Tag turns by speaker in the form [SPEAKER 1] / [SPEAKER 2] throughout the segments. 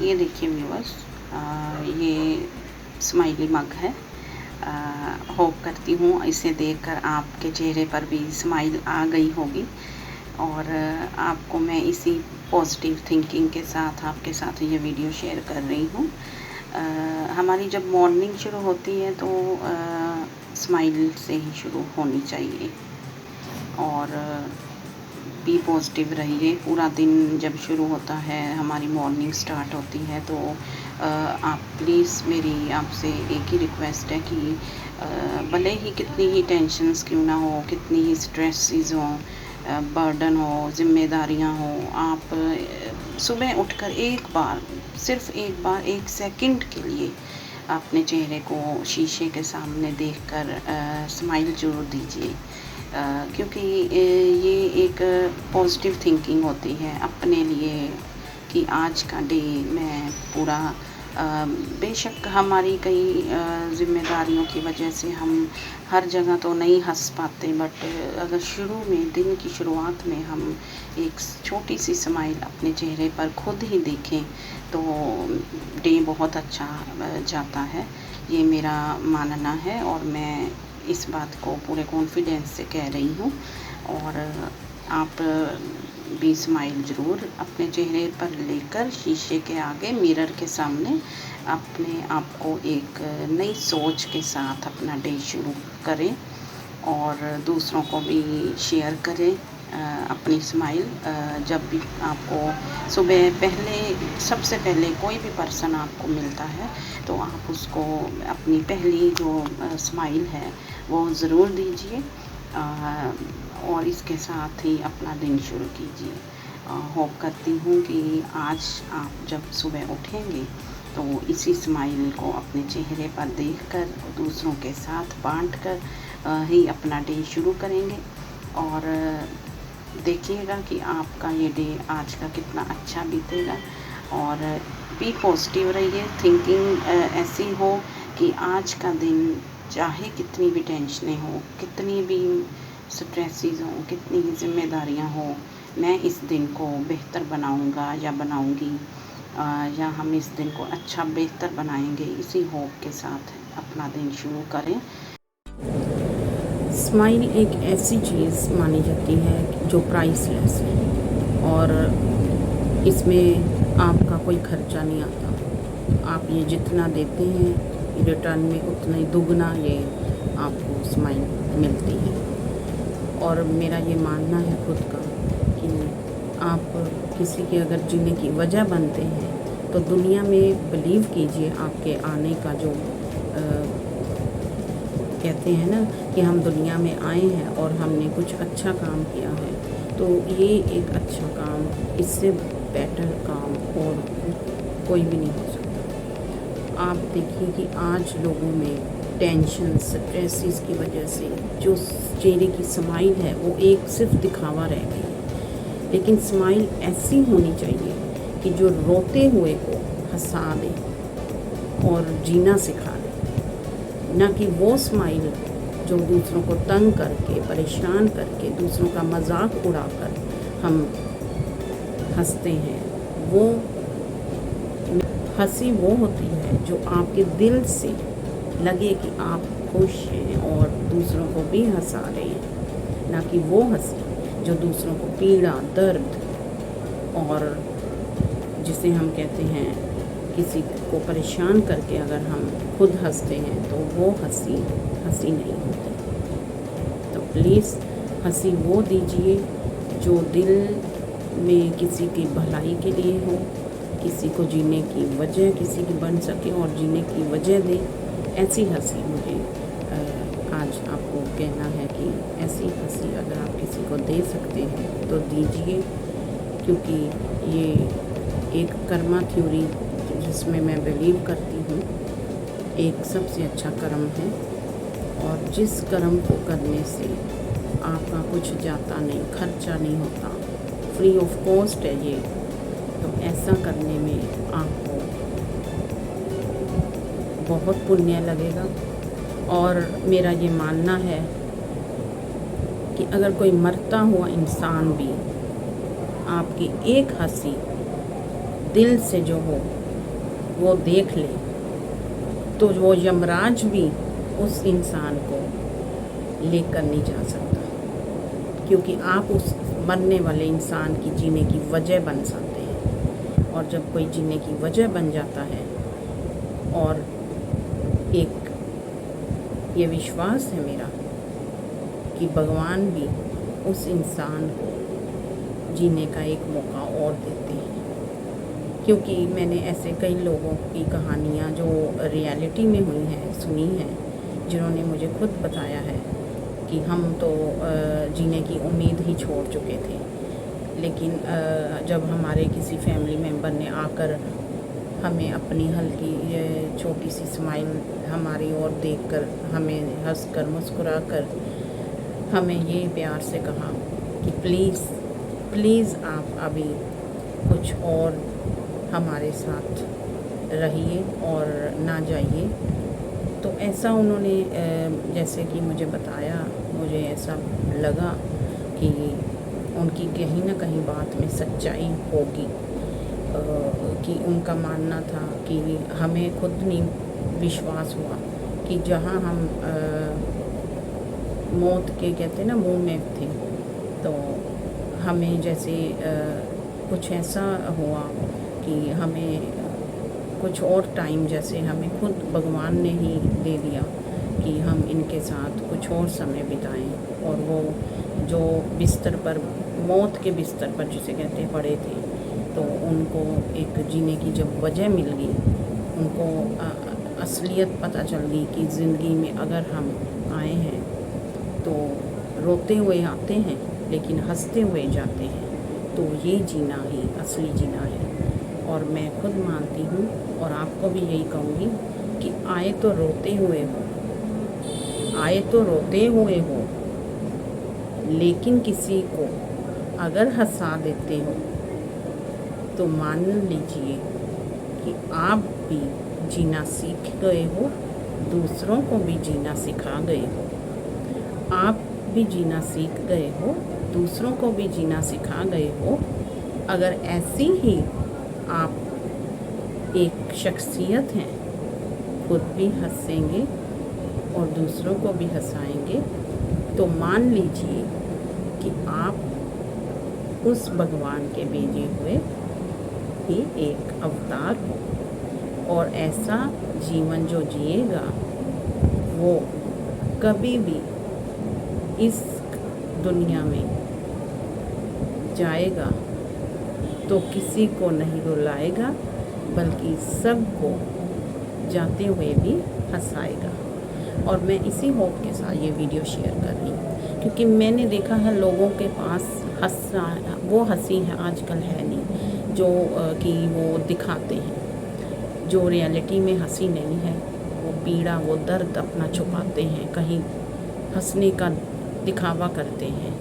[SPEAKER 1] ये देखिए व्यूअर्स, ये स्माइली मग है। होप करती हूँ इसे देखकर आपके चेहरे पर भी स्माइल आ गई होगी। और आपको मैं इसी पॉजिटिव थिंकिंग के साथ आपके साथ ये वीडियो शेयर कर रही हूँ। हमारी जब मॉर्निंग शुरू होती है तो स्माइल से ही शुरू होनी चाहिए। और बी पॉजिटिव रहिए। पूरा दिन जब शुरू होता है, हमारी मॉर्निंग स्टार्ट होती है, तो आप प्लीज़, मेरी आपसे एक ही रिक्वेस्ट है कि भले ही कितनी ही टेंशन्स क्यों ना हो, कितनी ही स्ट्रेसेस हों, बर्डन हो, ज़िम्मेदारियाँ हों, आप सुबह उठकर एक बार, सिर्फ एक बार, एक सेकंड के लिए अपने चेहरे को शीशे के सामने देखकर स्माइल ज़रूर दीजिए। क्योंकि ये एक पॉजिटिव थिंकिंग होती है अपने लिए कि आज का डे मैं पूरा, बेशक हमारी कई ज़िम्मेदारियों की वजह से हम हर जगह तो नहीं हंस पाते, बट अगर शुरू में, दिन की शुरुआत में हम एक छोटी सी स्माइल अपने चेहरे पर खुद ही देखें तो डे बहुत अच्छा जाता है। ये मेरा मानना है और मैं इस बात को पूरे कॉन्फिडेंस से कह रही हूँ। और आप भी स्माइल ज़रूर अपने चेहरे पर लेकर शीशे के आगे, मिरर के सामने अपने आप को एक नई सोच के साथ अपना डे शुरू करें और दूसरों को भी शेयर करें अपनी स्माइल। जब भी आपको सुबह सबसे पहले कोई भी पर्सन आपको मिलता है तो आप उसको अपनी पहली जो स्माइल है वो ज़रूर दीजिए और इसके साथ ही अपना दिन शुरू कीजिए। होप करती हूँ कि आज आप जब सुबह उठेंगे तो इसी स्माइल को अपने चेहरे पर देखकर दूसरों के साथ बांटकर ही अपना डे शुरू करेंगे। और देखिएगा कि आपका ये डे आज का कितना अच्छा बीतेगा। और बी पॉजिटिव रहिए, थिंकिंग ऐसी हो कि आज का दिन चाहे कितनी भी टेंशनें हो, कितनी भी स्ट्रेसेस हों, कितनी भी ज़िम्मेदारियाँ हों, मैं इस दिन को बेहतर बनाऊंगा या बनाऊंगी, या हम इस दिन को अच्छा बेहतर बनाएंगे। इसी होप के साथ अपना दिन शुरू करें।
[SPEAKER 2] स्माइल एक ऐसी चीज़ मानी जाती है जो प्राइसलेस है और इसमें आपका कोई खर्चा नहीं आता। आप ये जितना देते हैं रिटर्न में उतना ही दुगना ये आपको स्माइल मिलती है। और मेरा ये मानना है खुद का कि आप किसी के अगर जीने की वजह बनते हैं तो दुनिया में बिलीव कीजिए, आपके आने का जो कहते हैं ना कि हम दुनिया में आए हैं और हमने कुछ अच्छा काम किया है, तो ये एक अच्छा काम, इससे बेटर काम और कोई भी नहीं हो सकता। आप देखिए कि आज लोगों में टेंशन, स्ट्रेसेस की वजह से जो चेहरे की स्माइल है वो एक सिर्फ दिखावा रह गई है। लेकिन स्माइल ऐसी होनी चाहिए कि जो रोते हुए को हंसा दे और जीना सिखा दे, ना कि वो स्माइल जो दूसरों को तंग करके, परेशान करके, दूसरों का मजाक उड़ाकर हम हंसते हैं। वो हंसी वो होती है जो आपके दिल से लगे कि आप खुश हैं और दूसरों को भी हंसा रहे हैं, ना कि वो हंसी जो दूसरों को पीड़ा, दर्द और जिसे हम कहते हैं किसी को परेशान करके अगर हम खुद हंसते हैं तो वो हंसी नहीं होती। तो प्लीज़ हंसी वो दीजिए जो दिल में किसी की भलाई के लिए हो, किसी को जीने की वजह किसी की बन सके और जीने की वजह दे। ऐसी हंसी मुझे आज आपको कहना है कि ऐसी हंसी अगर आप किसी को दे सकते हैं तो दीजिए, क्योंकि ये एक कर्मा थ्योरी जिसमें मैं बिलीव करती हूँ, एक सबसे अच्छा कर्म है। और जिस कर्म को करने से आपका कुछ जाता नहीं, खर्चा नहीं होता, फ्री ऑफ कॉस्ट है ये, तो ऐसा करने में आपको बहुत पुण्य लगेगा। और मेरा ये मानना है कि अगर कोई मरता हुआ इंसान भी आपकी एक हंसी दिल से जो हो वो देख ले तो वो यमराज भी उस इंसान को लेकर नहीं जा सकता, क्योंकि आप उस मरने वाले इंसान की जीने की वजह बन सकते हैं। और जब कोई जीने की वजह बन जाता है, और एक ये विश्वास है मेरा कि भगवान भी उस इंसान को जीने का एक मौका और देते हैं, क्योंकि मैंने ऐसे कई लोगों की कहानियाँ जो रियलिटी में हुई हैं सुनी हैं, जिन्होंने मुझे खुद बताया है कि हम तो जीने की उम्मीद ही छोड़ चुके थे, लेकिन जब हमारे किसी फैमिली मेम्बर ने आकर हमें अपनी हल्की छोटी सी स्माइल हमारी ओर देखकर, हमें हंसकर मुस्कुराकर हमें ये प्यार से कहा कि प्लीज़ आप अभी कुछ और हमारे साथ रहिए और ना जाइए, तो ऐसा उन्होंने जैसे कि मुझे बताया, मुझे ऐसा लगा कि उनकी कहीं ना कहीं बात में सच्चाई होगी, कि उनका मानना था कि हमें खुद नहीं विश्वास हुआ कि जहाँ हम मौत के कहते ना मुंह में थे, तो हमें जैसे कुछ ऐसा हुआ कि हमें कुछ और टाइम जैसे हमें खुद भगवान ने ही दे दिया कि हम इनके साथ कुछ और समय बिताएं। और वो जो बिस्तर पर, मौत के बिस्तर पर जिसे कहते पड़े थे, तो उनको एक जीने की जब वजह मिल गई, उनको असलियत पता चल गई कि ज़िंदगी में अगर हम आए हैं तो रोते हुए आते हैं लेकिन हंसते हुए जाते हैं, तो ये जीना ही असली जीना है। और मैं खुद मानती हूँ और आपको भी यही कहूँगी कि आए तो रोते हुए हो, लेकिन किसी को अगर हंसा देते हो तो मान लीजिए कि आप भी जीना सीख गए हो, दूसरों को भी जीना सिखा गए हो। आप भी जीना सीख गए हो, दूसरों को भी जीना सिखा गए हो। अगर ऐसी ही आप एक शख्सियत हैं, खुद भी हंसेंगे और दूसरों को भी हंसाएंगे, तो मान लीजिए कि आप उस भगवान के भेजे हुए ही एक अवतार हो। और ऐसा जीवन जो जिएगा वो कभी भी इस दुनिया में जाएगा तो किसी को नहीं रुलाएगा, बल्कि सबको जाते हुए भी हंसाएगा। और मैं इसी होप के साथ ये वीडियो शेयर कर रही हूँ, क्योंकि मैंने देखा है लोगों के पास वो हंसी है आजकल है नहीं जो कि वो दिखाते हैं, जो रियलिटी में हंसी नहीं है। वो पीड़ा, वो दर्द अपना छुपाते हैं, कहीं हंसने का दिखावा करते हैं।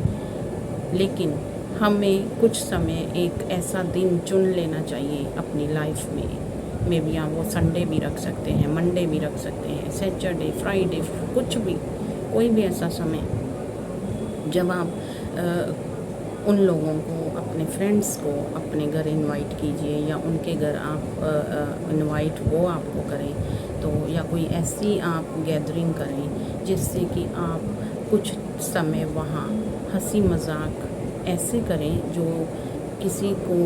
[SPEAKER 2] लेकिन हमें कुछ समय एक ऐसा दिन चुन लेना चाहिए अपनी लाइफ में भी। आप वो संडे भी रख सकते हैं, मंडे भी रख सकते हैं, सैटरडे, फ्राइडे, कुछ भी, कोई भी ऐसा समय जब आप उन लोगों को, अपने फ्रेंड्स को अपने घर इनवाइट कीजिए, या उनके घर आप इनवाइट वो आपको करें, तो या कोई ऐसी आप गैदरिंग करें जिससे कि आप कुछ समय वहाँ हंसी मजाक ऐसे करें जो किसी को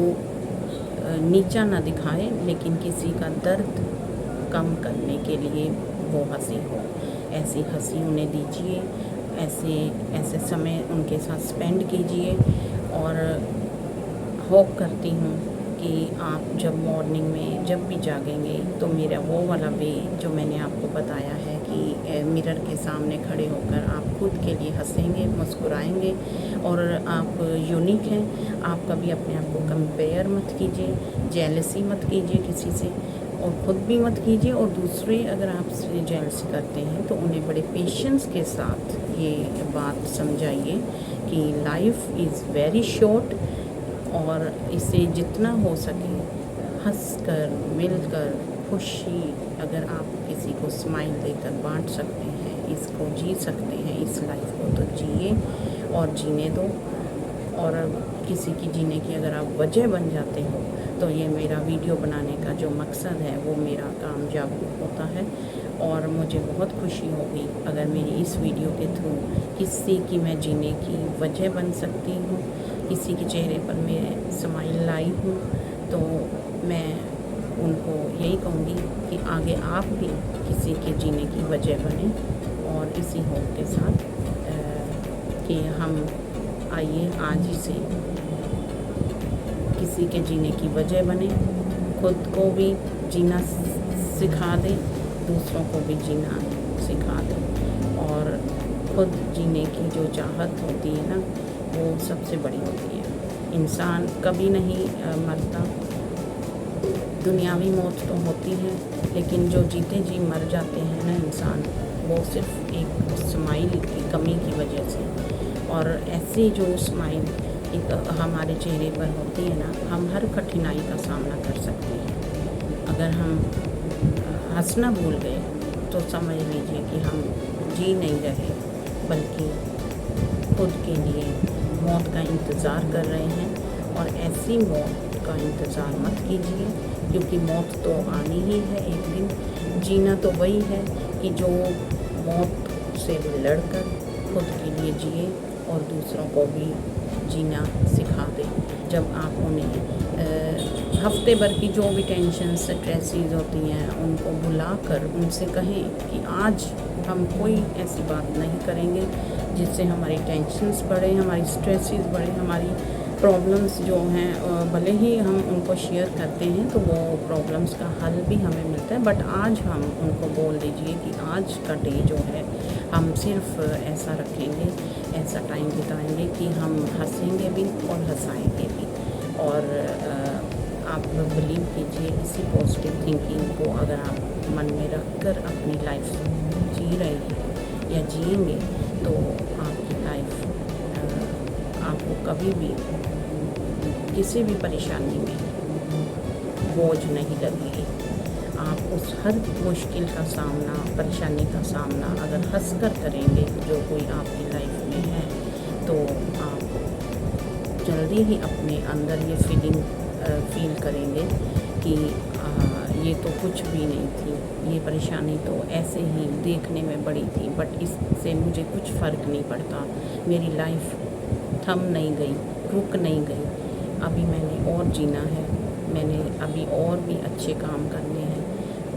[SPEAKER 2] नीचा ना दिखाए, लेकिन किसी का दर्द कम करने के लिए वो हंसी हो। ऐसी हंसी उन्हें दीजिए, ऐसे समय उनके साथ स्पेंड कीजिए। और होप करती हूँ कि आप जब मॉर्निंग में जब भी जागेंगे तो मेरा वो वाला वे जो मैंने आपको बताया है कि मिरर के सामने खड़े होकर आप खुद के लिए हंसेंगे, मुस्कुराएंगे। और आप यूनिक हैं, आप कभी अपने आप को कंपेयर मत कीजिए, जेलसी मत कीजिए किसी से, और ख़ुद भी मत कीजिए। और दूसरे अगर आपसे जेलसी करते हैं तो उन्हें बड़े पेशेंस के साथ ये बात समझाइए कि लाइफ इज़ वेरी शॉर्ट, और इसे जितना हो सके हंसकर, मिलकर, खुशी अगर आप किसी को स्माइल देकर बांट सकते हैं, इसको जी सकते हैं, इस लाइफ को तो जिए और जीने दो। और किसी की जीने की अगर आप वजह बन जाते हो तो तो ये मेरा वीडियो बनाने का जो मकसद है वो मेरा कामयाब होता है। और मुझे बहुत खुशी होगी अगर मेरी इस वीडियो के थ्रू किसी की मैं जीने की वजह बन सकती हूँ, किसी के चेहरे पर मैं स्माइल लाई हूँ, तो मैं उनको यही कहूँगी कि आगे आप भी किसी के जीने की वजह बने। और इसी होप के साथ कि हम आइए आज ही से किसी के जीने की वजह बने, खुद को भी जीना सिखा दें, दूसरों को भी जीना सिखा दें। और खुद जीने की जो चाहत होती है ना, वो सबसे बड़ी होती है। इंसान कभी नहीं मरता, दुनियावी मौत तो होती है, लेकिन जो जीते जी मर जाते हैं ना इंसान, वो सिर्फ एक स्माइल की कमी की वजह से। और ऐसी जो स्माइल एक हमारे चेहरे पर होती है ना, हम हर कठिनाई का सामना कर सकते हैं। अगर हम हंसना भूल गए तो समझ लीजिए कि हम जी नहीं रहे, बल्कि खुद के लिए मौत का इंतज़ार कर रहे हैं। और ऐसी मौत का इंतज़ार मत कीजिए, क्योंकि मौत तो आनी ही है एक दिन। जीना तो वही है कि जो मौत से लड़कर खुद के लिए जिए और दूसरों को भी जीना सिखा दे। जब आप उन्हें हफ्ते भर की जो भी टेंशन स्ट्रेसेस होती हैं उनको भुलाकर उनसे कहें कि आज हम कोई ऐसी बात नहीं करेंगे जिससे हमारी टेंशन्स बढ़े, हमारी स्ट्रेसेस बढ़े, हमारी प्रॉब्लम्स जो हैं भले ही हम उनको शेयर करते हैं तो वो प्रॉब्लम्स का हल भी हमें मिलता है, बट आज हम उनको बोल दीजिए कि आज का डे जो है हम सिर्फ ऐसा रखेंगे, ऐसा टाइम बिताएंगे कि हम हंसेंगे भी और हंसाएंगे भी। और आप बिलीव कीजिए, इसी पॉजिटिव थिंकिंग को अगर आप मन में रख कर अपनी लाइफ जी रहे हैं या जिएंगे तो आपकी लाइफ आपको कभी भी किसी भी परेशानी में बोझ नहीं लगेगी। आप उस हर मुश्किल का सामना, परेशानी का सामना अगर हंस कर करेंगे जो कोई आपकी लाइफ में है, तो आप जल्दी ही अपने अंदर ये फील करेंगे कि ये तो कुछ भी नहीं थी, ये परेशानी तो ऐसे ही देखने में बड़ी थी, बट इससे मुझे कुछ फ़र्क नहीं पड़ता। मेरी लाइफ थम नहीं गई, रुक नहीं गई, अभी मैंने और जीना है, मैंने अभी और भी अच्छे काम करने हैं।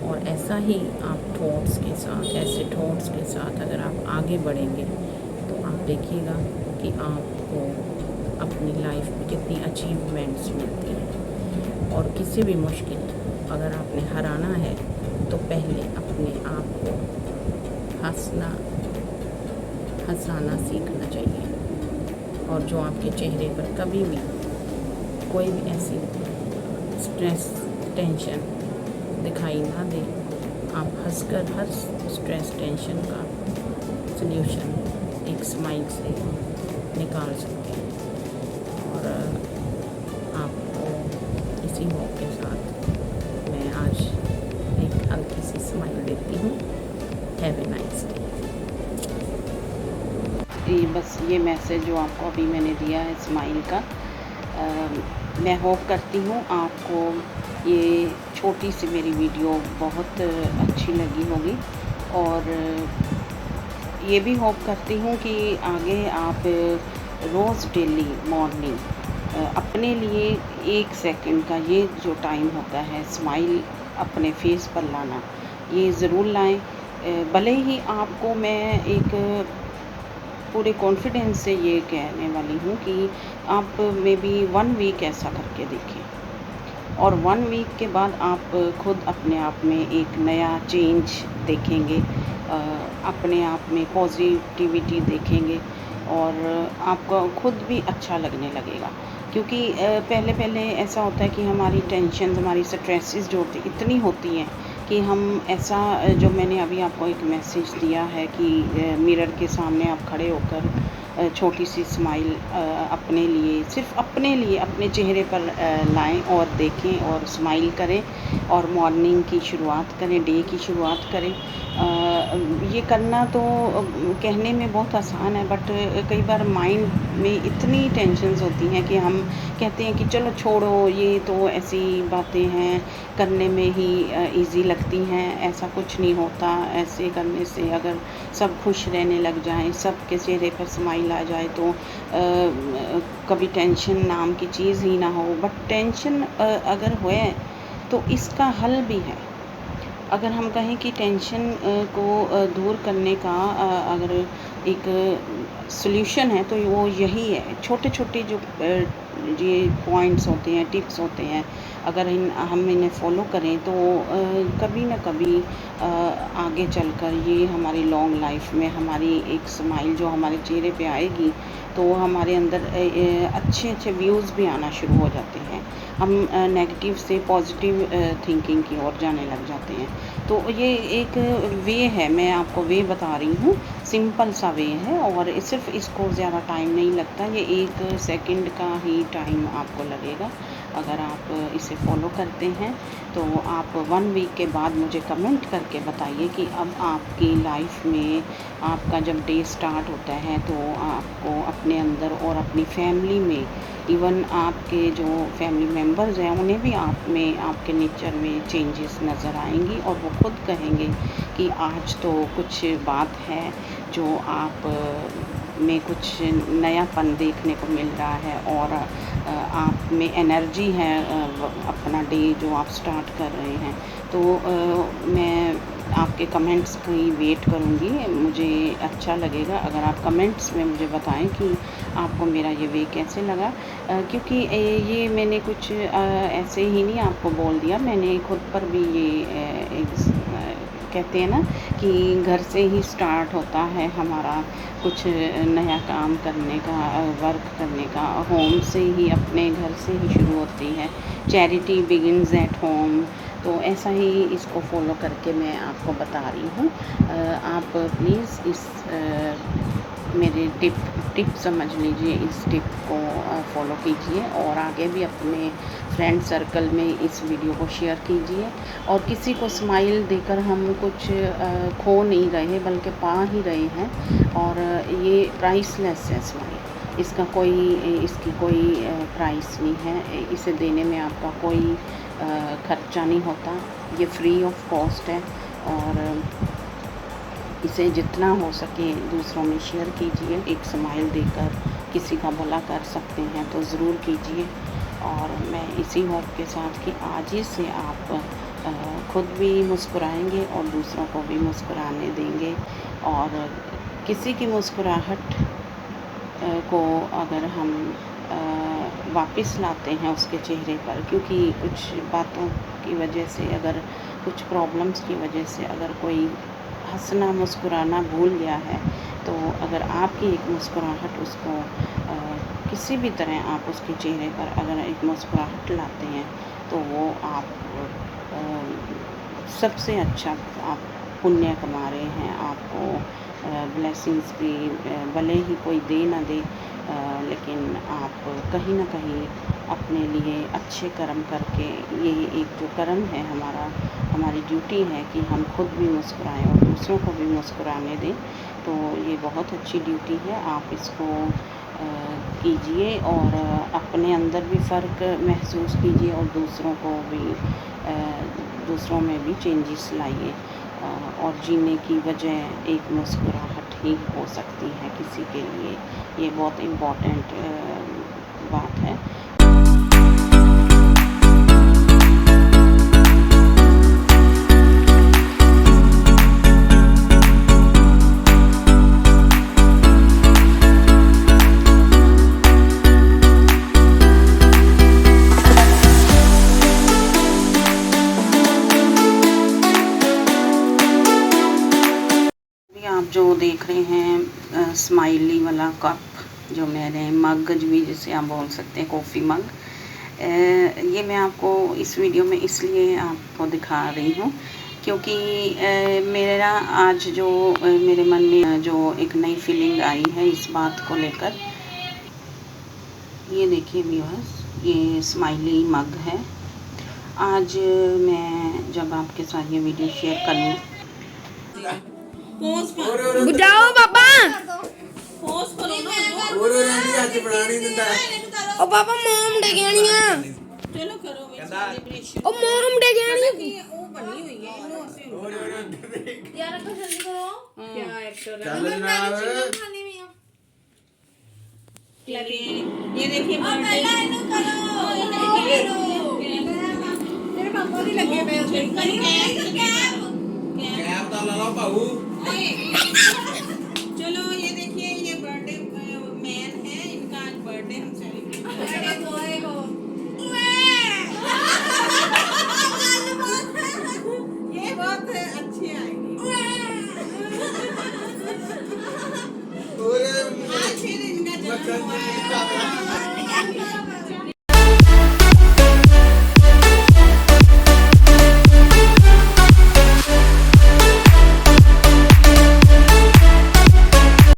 [SPEAKER 2] और ऐसा ही आप थॉट्स के साथ, ऐसे थॉट्स के साथ अगर आप आगे बढ़ेंगे तो आप देखिएगा कि आपको अपनी लाइफ में कितनी अचीवमेंट्स मिलती हैं। और किसी भी मुश्किल अगर आपने हराना है तो पहले अपने आप को हंसाना सीखना चाहिए। और जो आपके चेहरे पर कभी भी कोई भी ऐसी स्ट्रेस, टेंशन दिखाई ना दे, आप हंसकर हर स्ट्रेस, टेंशन का सल्यूशन एक स्माइल से निकाल सकते हैं। और आपको इसी होप के साथ मैं आज एक हल्की सी स्माइल देती हूँ। Have a nice day.
[SPEAKER 1] बस ये मैसेज जो आपको अभी मैंने दिया है स्माइल का, मैं होप करती हूँ आपको ये छोटी सी मेरी वीडियो बहुत अच्छी लगी होगी। और ये भी होप करती हूँ कि आगे आप रोज़ डेली मॉर्निंग अपने लिए 1 सेकंड का ये जो टाइम होता है स्माइल अपने फेस पर लाना, ये ज़रूर लाएं। भले ही आपको मैं एक पूरे कॉन्फिडेंस से ये कहने वाली हूँ कि आप मे बी 1 वीक ऐसा करके देखें, और 1 वीक के बाद आप खुद अपने आप में एक नया चेंज देखेंगे, अपने आप में पॉजिटिविटी देखेंगे और आपको खुद भी अच्छा लगने लगेगा। क्योंकि पहले ऐसा होता है कि हमारी टेंशन, हमारी स्ट्रेसेस जो इतनी होती हैं कि हम ऐसा, जो मैंने अभी आपको एक मैसेज दिया है कि मिरर के सामने आप खड़े होकर छोटी सी स्माइल अपने लिए, सिर्फ अपने लिए अपने चेहरे पर लाएं और देखें और स्माइल करें और मॉर्निंग की शुरुआत करें, डे की शुरुआत करें। ये करना तो कहने में बहुत आसान है, बट कई बार माइंड में इतनी टेंशन्स होती हैं कि हम कहते हैं कि चलो छोड़ो, ये तो ऐसी बातें हैं, करने में ही इजी लगती हैं। ऐसा कुछ नहीं होता। ऐसे करने से अगर सब खुश रहने लग जाएं, सबके चेहरे पर स्माइल आ जाए तो कभी टेंशन नाम की चीज़ ही ना हो। बट टेंशन अगर हुए तो इसका हल भी है। अगर हम कहें कि टेंशन को दूर करने का अगर एक सॉल्यूशन है तो वो यही है। छोटे-छोटे जो ये पॉइंट्स होते हैं, टिप्स होते हैं, अगर हम इन्हें फॉलो करें तो कभी न कभी आगे चलकर ये हमारी लॉन्ग लाइफ में हमारी एक स्माइल जो हमारे चेहरे पे आएगी, तो हमारे अंदर अच्छे-अच्छे व्यूज़ भी आना शुरू हो जाते हैं। हम नेगेटिव से पॉजिटिव थिंकिंग की ओर जाने लग जाते हैं। तो ये एक वे है, मैं आपको वे बता रही हूँ, सिंपल सा वे है और सिर्फ इसको ज़्यादा टाइम नहीं लगता। ये 1 सेकंड का ही टाइम आपको लगेगा। अगर आप इसे फॉलो करते हैं तो आप 1 वीक के बाद मुझे कमेंट करके बताइए कि अब आपकी लाइफ में आपका जब डे स्टार्ट होता है तो आपको अपने अंदर और अपनी फैमिली में, इवन आपके जो फैमिली मेम्बर्स हैं उन्हें भी आप में, आपके नेचर में चेंजेस नज़र आएंगी और वो खुद कहेंगे कि आज तो कुछ बात है जो आप में कुछ नयापन देखने को मिल रहा है और आप में एनर्जी है अपना डे जो आप स्टार्ट कर रहे हैं। तो मैं आपके कमेंट्स की वेट करूँगी। मुझे अच्छा लगेगा अगर आप कमेंट्स में मुझे बताएं कि आपको मेरा ये वे कैसे लगा, क्योंकि ये मैंने कुछ ऐसे ही नहीं आपको बोल दिया। मैंने खुद पर भी ये कहते हैं ना कि घर से ही स्टार्ट होता है हमारा कुछ नया काम करने का, वर्क करने का, होम से ही, अपने घर से ही शुरू होती है। Charity begins at home. तो ऐसा ही इसको फॉलो करके मैं आपको बता रही हूँ। आप प्लीज़ इस मेरे टिप समझ लीजिए, इस टिप को फॉलो कीजिए और आगे भी अपने फ्रेंड सर्कल में इस वीडियो को शेयर कीजिए। और किसी को स्माइल देकर हम कुछ खो नहीं रहे बल्कि पा ही रहे हैं। और ये प्राइसलेस है स्माइल, इसकी कोई प्राइस नहीं है। इसे देने में आपका कोई खर्चा नहीं होता, ये फ्री ऑफ कॉस्ट है। और इसे जितना हो सके दूसरों में शेयर कीजिए। एक स्माइल देकर किसी का भला कर सकते हैं तो ज़रूर कीजिए। और मैं इसी होप के साथ कि आज ही से आप खुद भी मुस्कुराएंगे और दूसरों को भी मुस्कुराने देंगे। और किसी की मुस्कुराहट को अगर हम वापस लाते हैं उसके चेहरे पर, क्योंकि कुछ बातों की वजह से, अगर कुछ प्रॉब्लम्स की वजह से अगर कोई हंसना मुस्कुराना भूल गया है, तो अगर आपकी एक मुस्कुराहट उसको किसी भी तरह आप उसके चेहरे पर अगर एक मुस्कुराहट लाते हैं तो वो आप सबसे अच्छा आप पुण्य कमा रहे हैं। आपको ब्लेसिंग्स भी भले ही कोई दे ना दे, लेकिन आप कहीं ना कहीं अपने लिए अच्छे कर्म करके, ये एक जो कर्म है हमारी ड्यूटी है कि हम खुद भी मुस्कुराएं और दूसरों को भी मुस्कुराने दें। तो ये बहुत अच्छी ड्यूटी है, आप इसको कीजिए और अपने अंदर भी फ़र्क महसूस कीजिए और दूसरों में भी चेंजेस लाइए। और जीने की वजह एक मुस्कुराहट ही हो सकती है किसी के लिए। ये बहुत इम्पॉर्टेंट बात है। आप जो देख रहे हैं स्माइली वाला कप, जो मैंने मग भी जिसे आप बोल सकते हैं, कॉफ़ी मग, ये मैं आपको इस वीडियो में इसलिए आपको दिखा रही हूँ क्योंकि मेरा आज जो मेरे मन में जो एक नई फीलिंग आई है इस बात को लेकर। ये देखिए व्यूअर्स, ये स्माइली मग है। आज मैं जब आपके साथ ये वीडियो शेयर करूँ
[SPEAKER 2] बुझाओ पापा
[SPEAKER 3] ਹੋਰ ਰੰਡੀ ਅੱਜ ਬਣਾ ਨਹੀਂ ਦਿੰਦਾ
[SPEAKER 2] ओ पापा मोम डे गया
[SPEAKER 1] ਚਲੋ ਕਰੋ ਵਿੱਚ ਸੈਲੀਬ੍ਰੇਸ਼ਨ
[SPEAKER 2] ओ मोम डे गया
[SPEAKER 1] ਉਹ ਬਣੀ ਹੋਈ ਹੈ ਇਹਨੂੰ ਅਸੀਂ
[SPEAKER 3] ਹੋਰ
[SPEAKER 4] यार को जल्दी करो
[SPEAKER 1] क्या एक्टर
[SPEAKER 3] ਚੱਲ ਜਨਾਬ
[SPEAKER 4] खाने में आप
[SPEAKER 1] ये देखिए बर्थडे
[SPEAKER 4] मेरे पापा भी लगे हुए हैं
[SPEAKER 3] ਕੈਪ ਦਾ ਲਾ ਲਓ ਭਾਊ
[SPEAKER 1] चलो ये देखिए ये बर्थडे मैन है इनका आज बर्थडे हम सेलिब्रेट कर रहे हैं ये बहुत अच्छी आएगी
[SPEAKER 3] ਹੋਰ
[SPEAKER 1] आज फिर इनका जन्म हुआ है